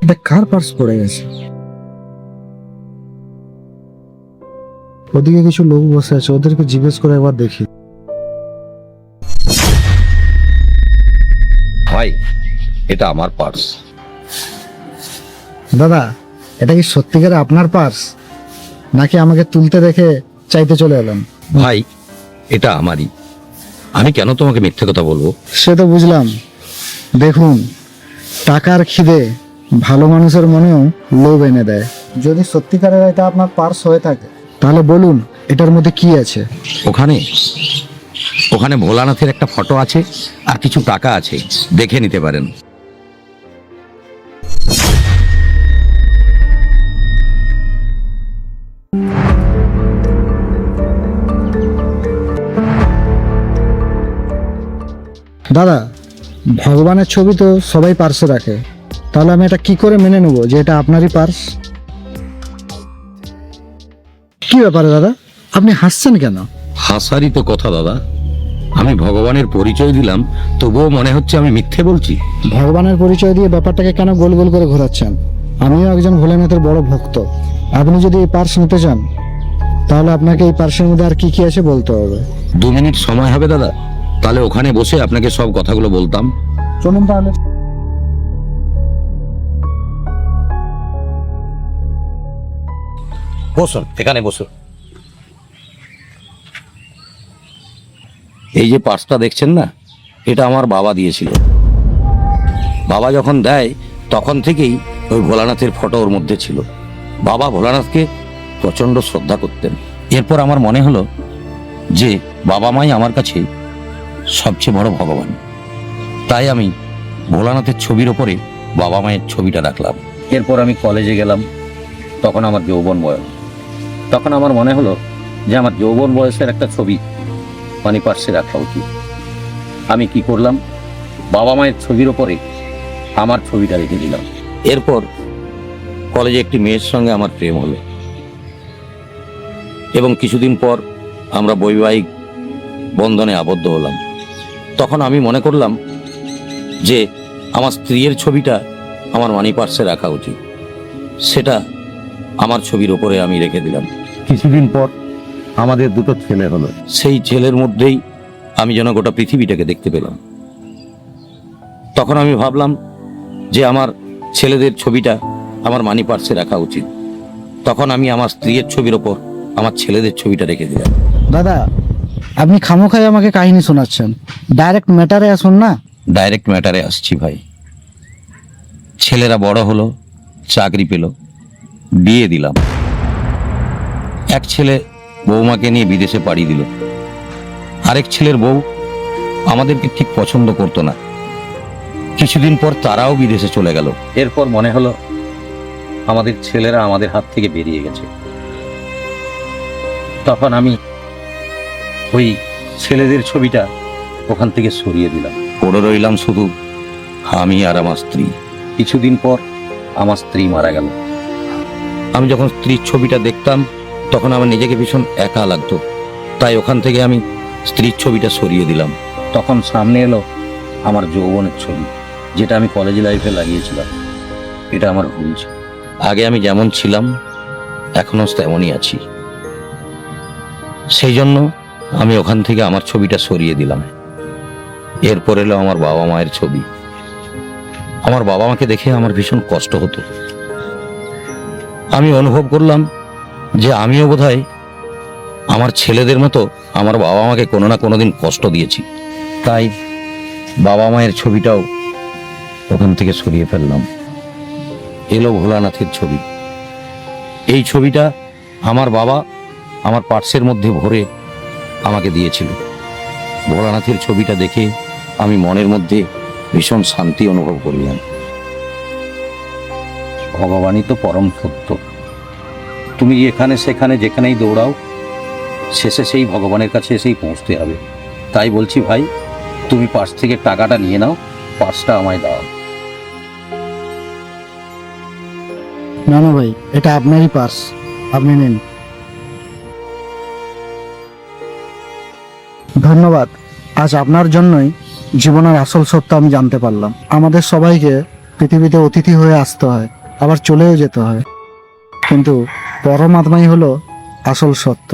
এটা কার পার্স পড়ে গেছে? ওদিকে কিছু লোক বসে আছে, ওদেরকে জিজ্ঞেস করে একবার দেখি। ভাই, এটা আমার পার্স। দাদা, এটা কি সত্যিকারে আপনার পার্স, নাকি আমাকে তুলতে দেখে চাইতে চলে এলেন? ভাই, এটা আমারই। আমি কেন তোমাকে মিথ্যে কথা বলবো? সে তো বুঝলাম। দেখুন, টাকার খিদে ভালো মানুষের মনেও লোভ এনে দেয়। যদি সত্যিকারের এটা আপনার পার্স হয়ে থাকে, তাহলে বলুন এটার মধ্যে কি আছে। ওখানে ওখানে ভোলানাথের একটা ফটো আছে আর কিছু টাকা আছে, দেখে নিতে পারেন। দাদা, ভগবানের ছবি তো সবাই পার্সে রাখে, তাহলে আমি এটা কি করে মেনে নেবো যে এটা আপনারই পার্স? কি ব্যাপারে দাদা, আপনি হাসছেন কেন? হাসারই তো কথা দাদা। আমি ভগবানের পরিচয় দিলাম, তবুও মনে হচ্ছে আমি মিথ্যে বলছি। ভগবানের পরিচয় দিয়ে ব্যাপারটাকে কেন গোল গোল করে ঘোরাচ্ছেন? আমিও একজন ভোলেনাথের বড় ভক্ত। আপনি যদি এই পার্স নিতে চান, তাহলে আপনাকে এই পার্সের মধ্যে আর কি কি আছে বলতে হবে। 2 মিনিট সময় হবে দাদা? তাহলে ওখানে বসে আপনাকে সব কথাগুলো বলতাম। চলুন তাহলে। বসুন, এখানে বসুন। এই যে পার্সটা দেখছেন না, এটা আমার বাবা দিয়েছিল। বাবা যখন দেয় তখন থেকেই ওই ভোলানাথের ফটো ওর মধ্যে ছিল। বাবা ভোলানাথকে প্রচন্ড শ্রদ্ধা করতেন। এরপর আমার মনে হলো যে বাবা মাই আমার কাছে সবচেয়ে বড় ভগবান। তাই আমি ভোলানাথের ছবির ওপরে বাবা মায়ের ছবিটা রাখলাম। এরপর আমি কলেজে গেলাম। তখন আমার যৌবন বয়স। তখন আমার মনে হলো যে আমার যৌবন বয়সের একটা ছবি মানি পার্সে রাখা উচিত। আমি কি করলাম, বাবা মায়ের ছবির ওপরে আমার ছবিটা রেখে দিলাম। এরপর কলেজে একটি মেয়ের সঙ্গে আমার প্রেম হলো এবং কিছুদিন পর আমরা বৈবাহিক বন্ধনে আবদ্ধ হলাম। তখন আমি মনে করলাম যে আমার স্ত্রীর ছবিটা আমার মানি পার্সে রাখা উচিত। সেটা আমার ছবির ওপরে আমি রেখে দিলাম। কিছুদিন পর আমাদের 2টো ছেলে হলো। সেই ছেলের মধ্যেই আমি যেন গোটা পৃথিবীটাকে দেখতে পেলাম। তখন আমি ভাবলাম যে আমার ছেলেদের ছবিটা আমার মানি পার্সে রাখা উচিত। তখন আমি আমার স্ত্রীর ছবির ওপর আমার ছেলেদের ছবিটা রেখে দিলাম। দাদা, আপনি খামোখাই আমাকে কাহিনী শোনাচ্ছেন, ডাইরেক্ট ম্যাটারে আসুন না। ডাইরেক্ট ম্যাটারে আসছি ভাই। ছেলেরা বড় হলো, চাকরি পেল, বিয়ে দিলাম। এক ছেলে বৌমাকে নিয়ে বিদেশে পাড়ি দিল। আরেক ছেলের বউ আমাদেরকে ঠিক পছন্দ করতো না। কিছুদিন পর তারাও বিদেশে চলে গেল। এরপর মনে হলো আমাদের ছেলেরা আমাদের হাত থেকে বেরিয়ে গেছে। তখন আমি ওই ছেলেদের ছবিটা ওখান থেকে সরিয়ে দিলাম। পড়ে রইলাম শুধু আমি আর আমার স্ত্রী। কিছুদিন পর আমার স্ত্রী মারা গেল। আমি যখন স্ত্রীর ছবিটা দেখতাম তখন আমার নিজেকে ভীষণ একা লাগতো। তাই ওখান থেকে আমি স্ত্রীর ছবিটা সরিয়ে দিলাম। তখন সামনে এলো আমার যৌবনের ছবি, যেটা আমি কলেজ লাইফে লাগিয়েছিলাম। এটা আমার ভুল ছিল। আগে আমি যেমন ছিলাম এখনো তেমনই আছি। সেই জন্য আমি ওখান থেকে আমার ছবিটা সরিয়ে দিলাম। এরপর এলো আমার বাবা মায়ের ছবি। আমার বাবা মাকে দেখে আমার ভীষণ কষ্ট হতো। আমি অনুভব করলাম যে আমিও বোধহয় আমার ছেলেদের মতো আমার বাবা মাকে কোনো না কোনো দিন কষ্ট দিয়েছি। তাই বাবা মায়ের ছবিটাও ওখান থেকে সরিয়ে ফেললাম। এলো ভোলানাথের ছবি। এই ছবিটা আমার বাবা আমার পার্সের মধ্যে ভরে আমাকে দিয়েছিল। ভোলানাথের ছবিটা দেখে আমি মনের মধ্যে ভীষণ শান্তি অনুভব করলাম। ভগবানই তো পরম সত্য। তুমি এখানে সেখানে যেখানেই দৌড়াও, শেষে সেই ভগবানের কাছে এসেই পৌঁছতে হবে। তাই বলছি ভাই, তুমি পার্স থেকে টাকাটা নিয়ে নাও, পার্সটা আমায় দাও। না না ভাই, এটা আপনারই পার্স, আপনি নিন। ধন্যবাদ। আজ আপনার জন্যই জীবনের আসল সত্য আমি জানতে পারলাম। আমাদের সবাইকে পৃথিবীতে অতিথি হয়ে আসতে হয়। আবার চলেও যেতে হয়, কিন্তু পরমাত্মাই হলো আসল সত্য।